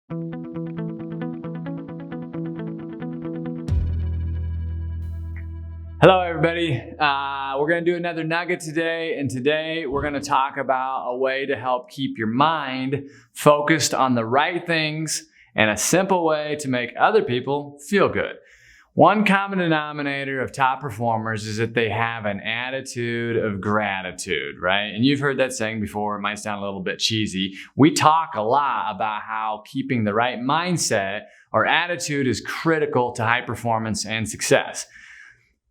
Hello, everybody. We're going to do another nugget today, and today we're going to talk about a way to help keep your mind focused on the right things and a simple way to make other people feel good. One common denominator of top performers is that they have an attitude of gratitude, right? And you've heard that saying before. It might sound a little bit cheesy. We talk a lot about how keeping the right mindset or attitude is critical to high performance and success.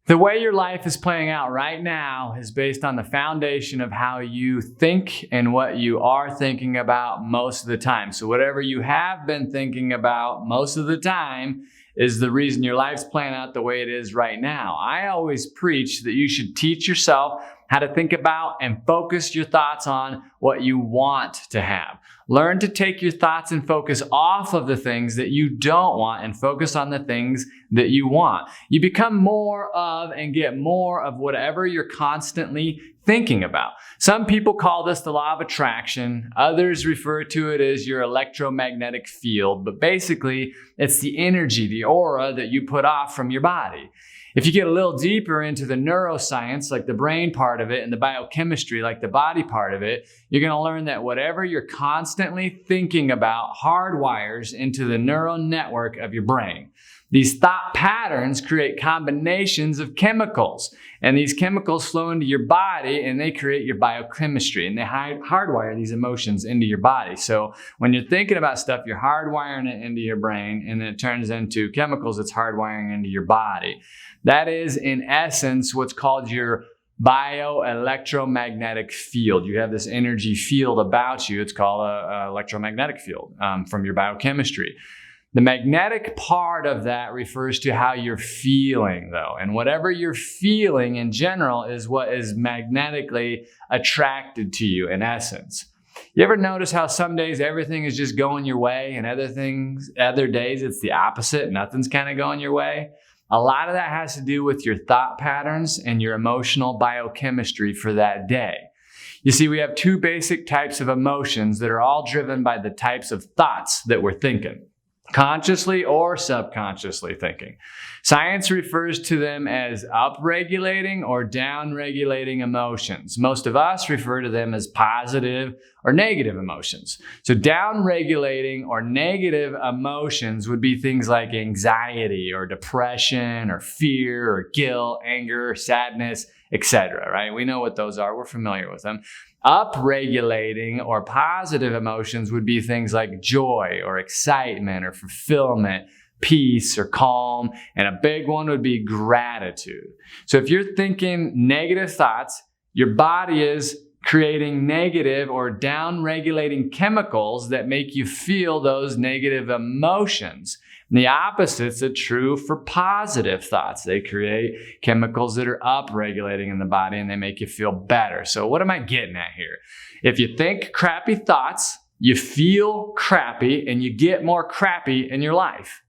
The way your life is playing out right now is based on the foundation of how you think and what you are thinking about most of the time. So whatever you have been thinking about most of the time is the reason your life's playing out the way it is right now. I always preach that you should teach yourself how to think about and focus your thoughts on what you want to have. Learn to take your thoughts and focus off of the things that you don't want and focus on the things that you want. You become more of and get more of whatever you're constantly thinking about. Some people call this the law of attraction. Others refer to it as your electromagnetic field. But basically, it's the energy, the aura that you put off from your body. If you get a little deeper into the neuroscience, like the brain part of it, and the biochemistry, like the body part of it, you're going to learn that whatever you're constantly thinking about hardwires into the neural network of your brain. These thought patterns create combinations of chemicals, and these chemicals flow into your body and they create your biochemistry, and they hardwire these emotions into your body. So when you're thinking about stuff, you're hardwiring it into your brain, and then it turns into chemicals that's hardwiring into your body. That is, in essence, what's called your bioelectromagnetic field. You have this energy field about you. It's called an electromagnetic field from your biochemistry. The magnetic part of that refers to how you're feeling, though. And whatever you're feeling in general is what is magnetically attracted to you, in essence. You ever notice how some days everything is just going your way, and other days it's the opposite, nothing's kind of going your way? A lot of that has to do with your thought patterns and your emotional biochemistry for that day. You see, we have two basic types of emotions that are all driven by the types of thoughts that we're thinking. Consciously or subconsciously thinking. Science refers to them as upregulating or downregulating emotions. Most of us refer to them as positive or negative emotions. So downregulating or negative emotions would be things like anxiety or depression or fear or guilt, anger, sadness, etc. Right? We know what those are. We're familiar with them. Upregulating or positive emotions would be things like joy or excitement or fulfillment, peace or calm, and a big one would be gratitude. So if you're thinking negative thoughts, your body is creating negative or down-regulating chemicals that make you feel those negative emotions. And the opposites are true for positive thoughts. They create chemicals that are up-regulating in the body and they make you feel better. So what am I getting at here? If you think crappy thoughts, you feel crappy and you get more crappy in your life.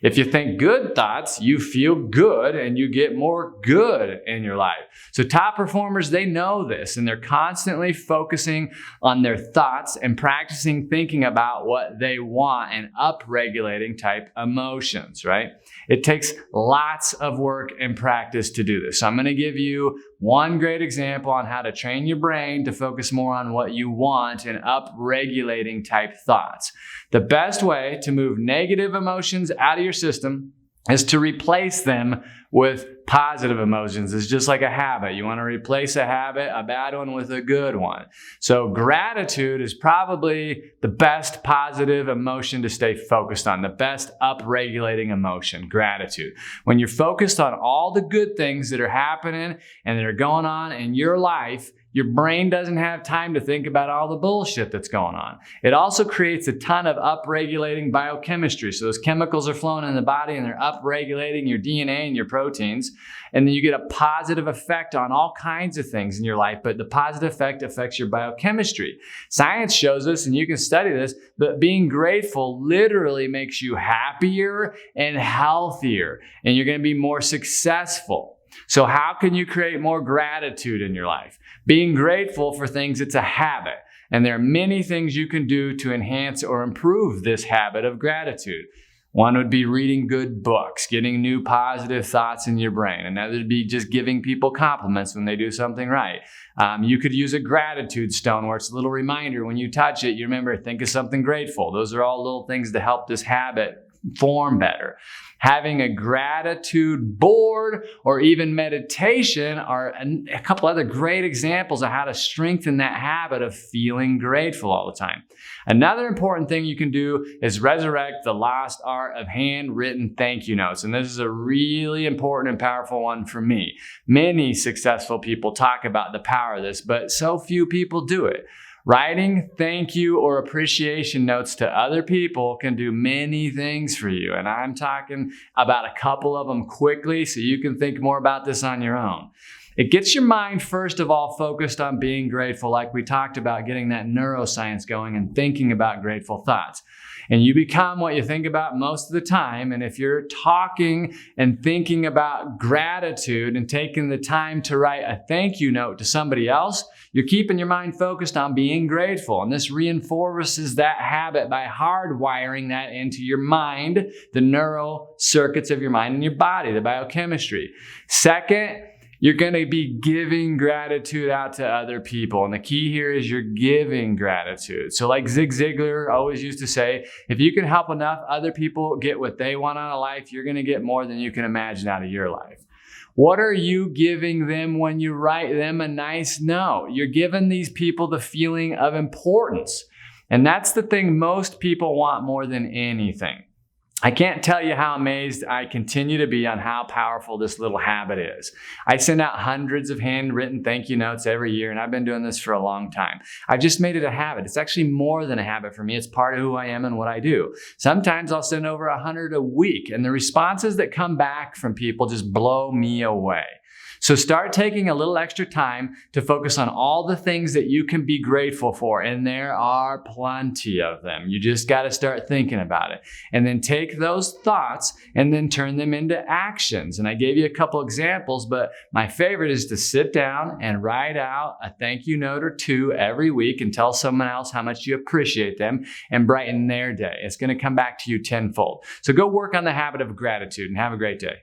If you think good thoughts, you feel good and you get more good in your life. So top performers, they know this, and they're constantly focusing on their thoughts and practicing thinking about what they want and up-regulating type emotions, right? It takes lots of work and practice to do this. So I'm going to give you one great example on how to train your brain to focus more on what you want and up-regulating type thoughts. The best way to move negative emotions out of your system is to replace them with positive emotions. It's just like a habit. You want to replace a habit, a bad one, with a good one. So gratitude is probably the best positive emotion to stay focused on, the best up-regulating emotion, gratitude. When you're focused on all the good things that are happening and that are going on in your life, your brain doesn't have time to think about all the bullshit that's going on. It also creates a ton of up-regulating biochemistry. So those chemicals are flowing in the body and they're up-regulating your DNA and your proteins. And then you get a positive effect on all kinds of things in your life, but the positive effect affects your biochemistry. Science shows us, and you can study this, but being grateful literally makes you happier and healthier, and you're going to be more successful. So how can you create more gratitude in your life? Being grateful for things, it's a habit. And there are many things you can do to enhance or improve this habit of gratitude. One would be reading good books, getting new positive thoughts in your brain. Another would be just giving people compliments when they do something right. You could use a gratitude stone where it's a little reminder when you touch it, you remember, think of something grateful. Those are all little things to help this habit form better. Having a gratitude board or even meditation are a couple other great examples of how to strengthen that habit of feeling grateful all the time. Another important thing you can do is resurrect the lost art of handwritten thank you notes. And this is a really important and powerful one for me. Many successful people talk about the power of this, but so few people do it. Writing thank you or appreciation notes to other people can do many things for you. And I'm talking about a couple of them quickly so you can think more about this on your own. It gets your mind, first of all, focused on being grateful, like we talked about, getting that neuroscience going and thinking about grateful thoughts. And you become what you think about most of the time. And if you're talking and thinking about gratitude and taking the time to write a thank you note to somebody else, you're keeping your mind focused on being grateful. And this reinforces that habit by hardwiring that into your mind, the neural circuits of your mind and your body, the biochemistry. Second, you're going to be giving gratitude out to other people. And the key here is you're giving gratitude. So like Zig Ziglar always used to say, if you can help enough other people get what they want out of life, you're going to get more than you can imagine out of your life. What are you giving them when you write them a nice note? You're giving these people the feeling of importance. And that's the thing most people want more than anything. I can't tell you how amazed I continue to be on how powerful this little habit is. I send out hundreds of handwritten thank you notes every year, and I've been doing this for a long time. I've just made it a habit. It's actually more than a habit for me. It's part of who I am and what I do. Sometimes I'll send over 100 a week, and the responses that come back from people just blow me away. So start taking a little extra time to focus on all the things that you can be grateful for. And there are plenty of them. You just got to start thinking about it. And then take those thoughts and then turn them into actions. And I gave you a couple examples, but my favorite is to sit down and write out a thank you note or two every week and tell someone else how much you appreciate them and brighten their day. It's going to come back to you tenfold. So go work on the habit of gratitude and have a great day.